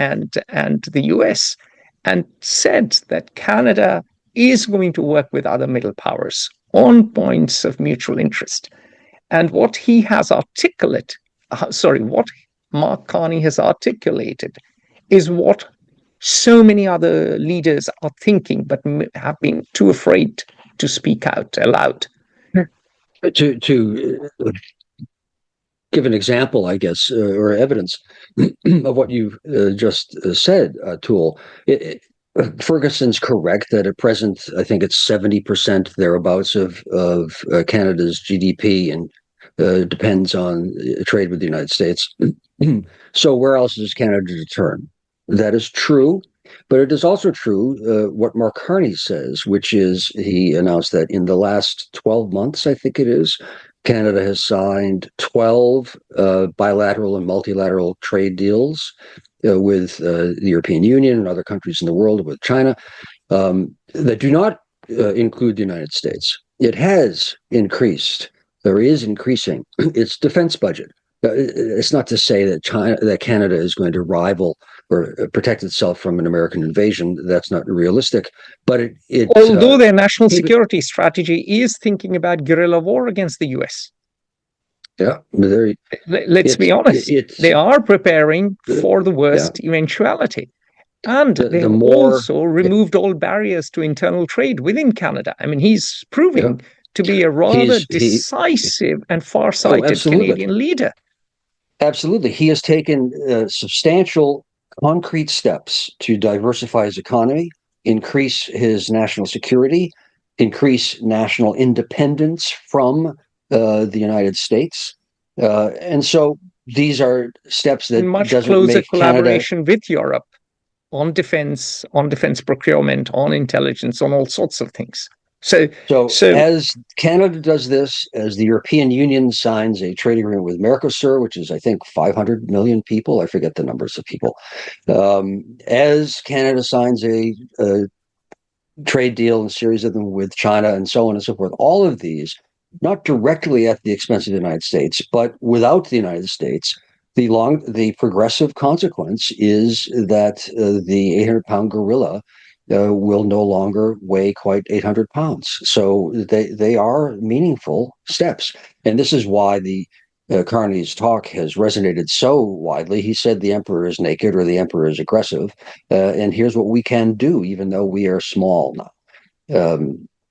and the US, and said that Canada is going to work with other middle powers on points of mutual interest. And what he has what Mark Carney has articulated is what so many other leaders are thinking, but have been too afraid to speak out aloud. To give an example, I guess, or evidence of what you just said, Atul, Ferguson's correct that at present, I think it's 70% thereabouts of Canada's GDP and depends on trade with the United States. So where else is Canada to turn? That is true, but it is also true what Mark Carney says, which is he announced that in the last 12 months, I think it is, Canada has signed 12 bilateral and multilateral trade deals with the European Union and other countries in the world, with China, that do not include the United States. It has increased, or is increasing, its defense budget. It's not to say that Canada is going to rival or protect itself from an American invasion. That's not realistic. But although their national security strategy is thinking about guerrilla war against the US. Yeah, let's be honest. They are preparing for the worst eventuality. And they've also removed all barriers to internal trade within Canada. I mean, he's proving to be a rather decisive and far-sighted Canadian leader. Absolutely. He has taken substantial concrete steps to diversify his economy, increase his national security, increase national independence from the United States. And so these are steps that much closer collaboration with Europe on defense procurement, on intelligence, on all sorts of things. So as Canada does this, as the European Union signs a trade agreement with Mercosur, which is, I think, 500 million people, I forget the numbers of people, as Canada signs a trade deal, a series of them with China and so on and so forth, all of these, not directly at the expense of the United States, but without the United States, the progressive consequence is that the 800-pound gorilla will no longer weigh quite 800 pounds. So they are meaningful steps. And this is why the Carney's talk has resonated so widely. He said the emperor is naked or the emperor is aggressive. And here's what we can do, even though we are small now.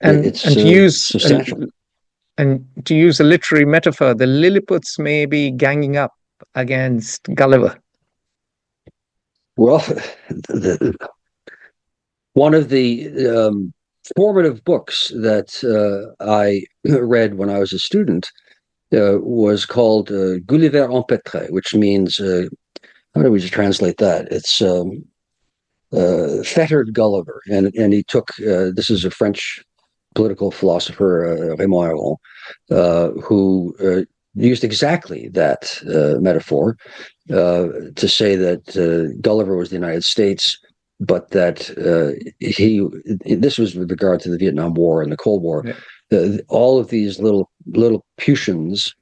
It's substantial. And to use a literary metaphor, the Lilliputians may be ganging up against Gulliver. Well, one of the formative books that I read when I was a student was called Gulliver en Pétrin, which means, how do we translate that? It's fettered Gulliver. And he took, this is a French political philosopher, Raymond Aron, who used exactly that metaphor to say that Gulliver was the United States, but that this was with regard to the Vietnam War and the Cold War. Yeah. All of these little Lilliputians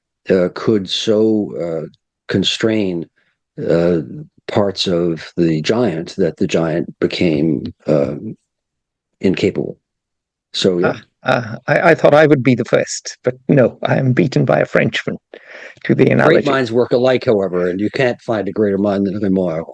could so constrain parts of the giant that the giant became incapable. So yeah. I thought I would be the first, but no, I am beaten by a Frenchman to the analogy. Great minds work alike, however, and you can't find a greater mind than Raymond.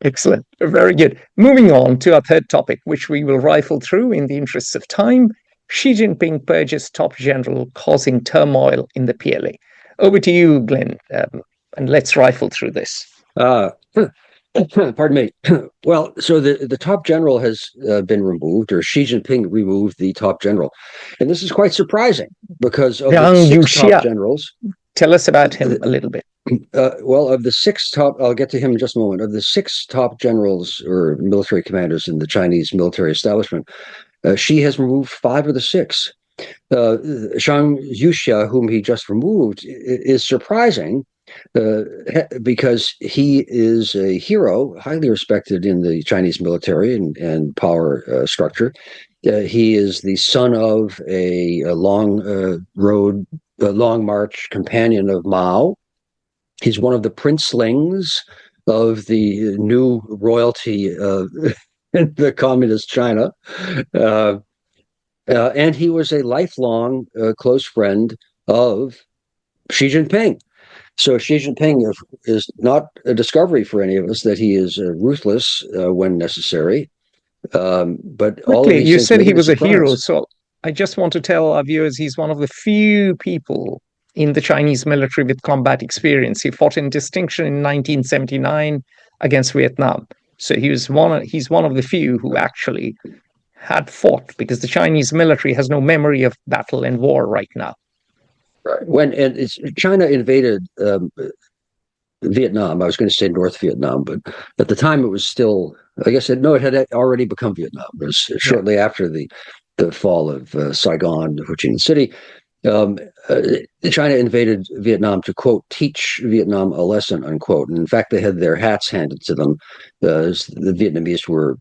Excellent. Very good. Moving on to our third topic, which we will rifle through in the interests of time. Xi Jinping purges top general, causing turmoil in the PLA. Over to you, Glenn, and let's rifle through this. Pardon me. Well, so the top general has been removed, or Xi Jinping removed the top general. And this is quite surprising because of the six top generals. Tell us about him a little bit. Well, of the six top, I'll get to him in just a moment. Of the six top generals or military commanders in the Chinese military establishment, Xi has removed five of the six. Zhang Yuxia, whom he just removed, is surprising because he is a hero, highly respected in the Chinese military and power structure. He is the son of a long march companion of Mao. He's one of the princelings of the new royalty in the communist China. And he was a lifelong close friend of Xi Jinping. So Xi Jinping is not a discovery for any of us that he is ruthless when necessary. But all of Quickly, these you things said may he be a was a hero, surprise. so I just want to tell our viewers he's one of the few people in the Chinese military with combat experience. He fought in distinction in 1979 against Vietnam. So he's one of the few who actually had fought, because the Chinese military has no memory of battle and war right now. Right. China invaded Vietnam. I was going to say North Vietnam, but at the time it was still, I guess, it had already become Vietnam. It was shortly after the fall of Saigon, Ho Chi Minh City. Um, uh, China invaded Vietnam to, quote, teach Vietnam a lesson, unquote. And in fact, they had their hats handed to them. The Vietnamese were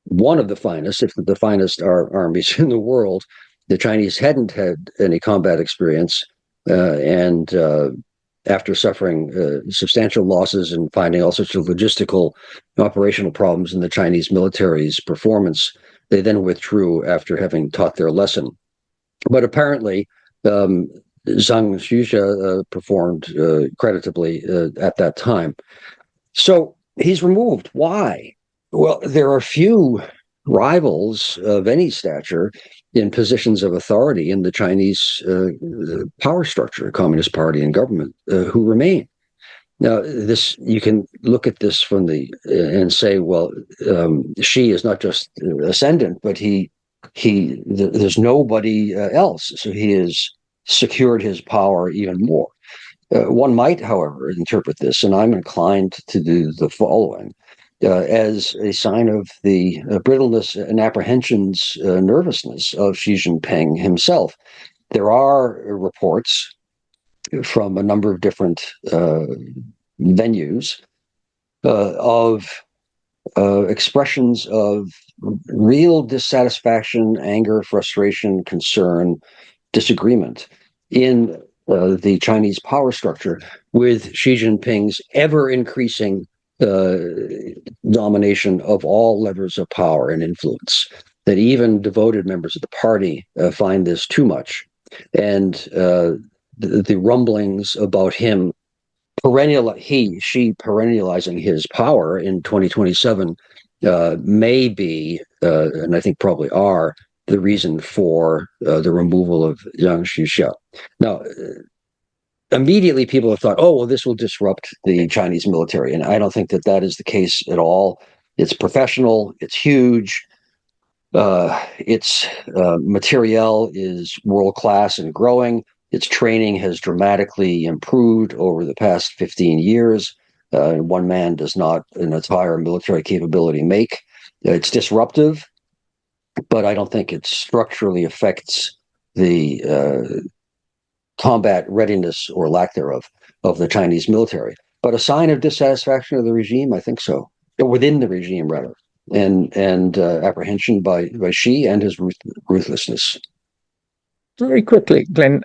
one of the finest, if the finest, armies in the world. The Chinese hadn't had any combat experience, and after suffering substantial losses and finding all sorts of logistical operational problems in the Chinese military's performance, they then withdrew after having taught their lesson. But apparently, Zhang Xuzhe performed creditably at that time. So he's removed. Why? Well, there are few rivals of any stature in positions of authority in the Chinese power structure, Communist Party and government, who remain. Now, this you can look at this from and say, well, Xi is not just ascendant, but there's nobody else, so he has secured his power even more. One might, however, interpret this, and I'm inclined to do the following, as a sign of the brittleness and apprehensions, nervousness of Xi Jinping himself. There are reports from a number of different venues of expressions of real dissatisfaction, anger, frustration, concern, disagreement in the Chinese power structure with Xi Jinping's ever increasing domination of all levers of power and influence, that even devoted members of the party find this too much. And the rumblings about him Xi perennializing his power in 2027 may be, and I think probably are, the reason for the removal of Zhang Xuzhe. Now, immediately people have thought, oh, well, this will disrupt the Chinese military. And I don't think that is the case at all. It's professional, it's huge. Its materiel is world-class and growing. Its training has dramatically improved over the past 15 years. One man does not an entire military capability make. It's disruptive, but I don't think it structurally affects the combat readiness or lack thereof of the Chinese military. But a sign of dissatisfaction of the regime, I think so, or within the regime rather, and apprehension by Xi and his ruthlessness. Very quickly, Glenn,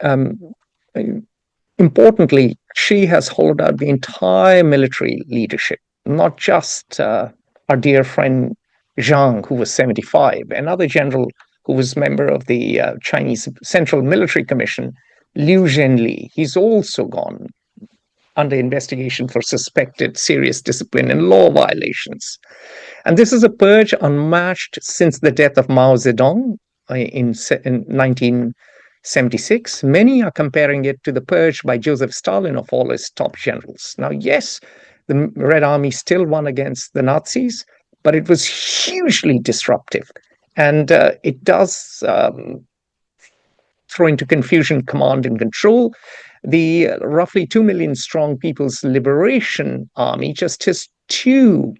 importantly, Xi has hollowed out the entire military leadership, not just our dear friend Zhang, who was 75, another general who was member of the Chinese Central Military Commission, Liu Zhenli. He's also gone under investigation for suspected serious discipline and law violations. And this is a purge unmatched since the death of Mao Zedong in 1976. Many are comparing it to the purge by Joseph Stalin of all his top generals. Now, yes, the Red Army still won against the Nazis, but it was hugely disruptive. And it does throw into confusion command and control. The roughly 2 million strong People's Liberation Army just has the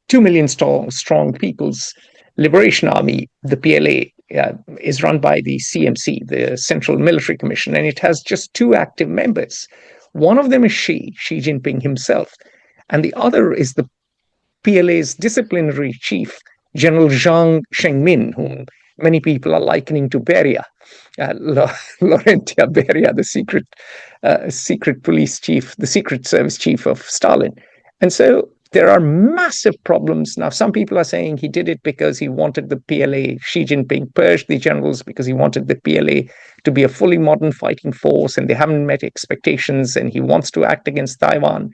2 million strong People's Liberation Army, the PLA, is run by the CMC, the Central Military Commission, and it has just 2 active members. One of them is Xi Jinping himself, and the other is the PLA's disciplinary chief, General Zhang Shengmin, whom many people are likening to Beria, Laurentia Beria, the secret police chief, the secret service chief of Stalin. And so there are massive problems. Now, some people are saying he did it because he wanted the PLA, Xi Jinping purged the generals because he wanted the PLA to be a fully modern fighting force, and they haven't met expectations, and he wants to act against Taiwan.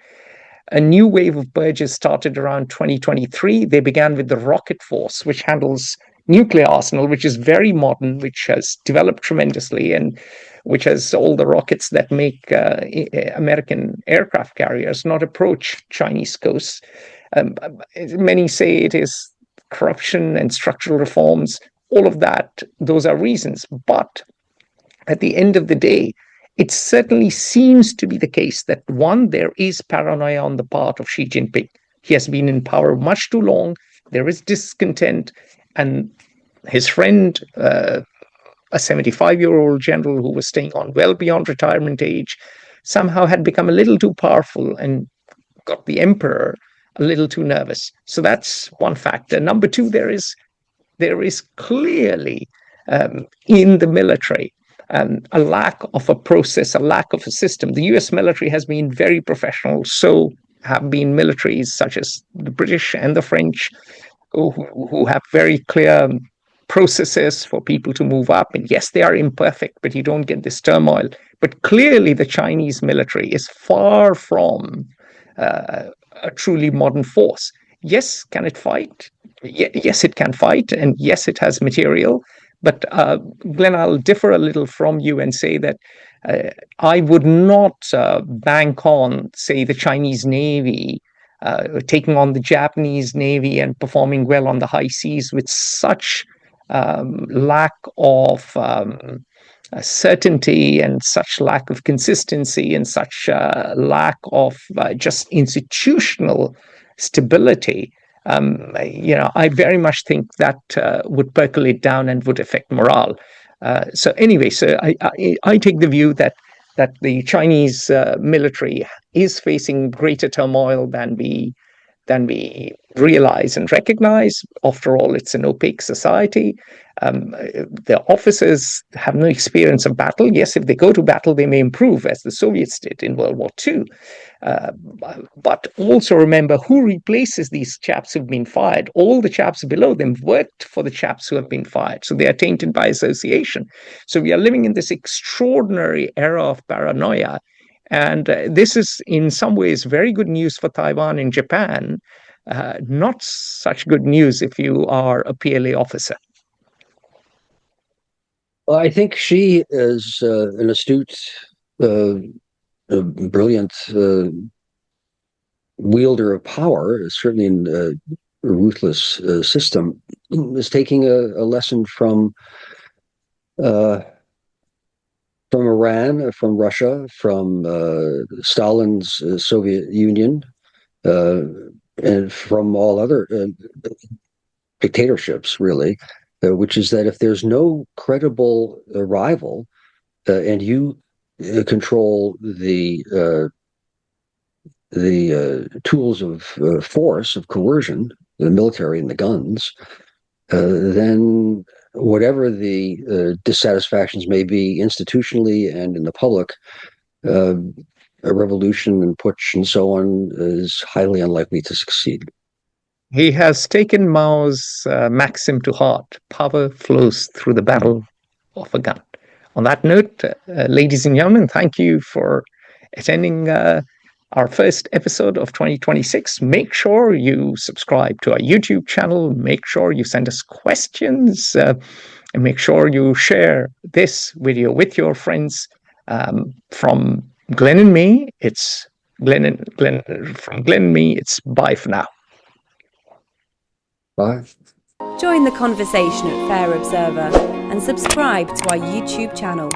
A new wave of purges started around 2023. They began with the rocket force, which handles nuclear arsenal, which is very modern, which has developed tremendously, and which has all the rockets that make American aircraft carriers not approach Chinese coasts. Many say it is corruption and structural reforms. All of that, those are reasons. But at the end of the day, it certainly seems to be the case that, one, there is paranoia on the part of Xi Jinping. He has been in power much too long. There is discontent. And his friend, a 75-year-old general who was staying on well beyond retirement age, somehow had become a little too powerful and got the emperor a little too nervous. So that's one factor. Number two, there is clearly in the military a lack of a process, a lack of a system. The US military has been very professional. So have been militaries such as the British and the French, who have very clear processes for people to move up. And yes, they are imperfect, but you don't get this turmoil. But clearly, the Chinese military is far from a truly modern force. Yes, can it fight? Yes, it can fight. And yes, it has material. But Glenn, I'll differ a little from you and say that I would not bank on, say, the Chinese Navy taking on the Japanese Navy and performing well on the high seas with such lack of certainty and such lack of consistency and such lack of just institutional stability. I very much think that would percolate down and would affect morale. So I take the view that the Chinese military is facing greater turmoil than we realize and recognize. After all, it's an opaque society. The officers have no experience of battle. Yes, if they go to battle, they may improve, as the Soviets did in World War II. But also remember who replaces these chaps who've been fired. All the chaps below them worked for the chaps who have been fired. So they are tainted by association. So we are living in this extraordinary era of paranoia. And this is in some ways very good news for Taiwan and Japan. Not such good news if you are a PLA officer. Well, I think Xi is an astute, brilliant wielder of power, certainly in a ruthless system, is taking a lesson from Iran, from Russia, from Stalin's Soviet Union, and from all other dictatorships, really, which is that if there's no credible rival and you control the tools of force, of coercion, the military and the guns, then whatever the dissatisfactions may be institutionally and in the public, a revolution and putsch and so on is highly unlikely to succeed. He has taken Mao's maxim to heart: power flows through the barrel of a gun. On that note, ladies and gentlemen, thank you for attending our first episode of 2026. Make sure you subscribe to our YouTube channel. Make sure you send us questions, and make sure you share this video with your friends. From Glenn and me, it's from Glenn and me, it's bye for now. Bye. Join the conversation at Fair Observer and subscribe to our YouTube channel.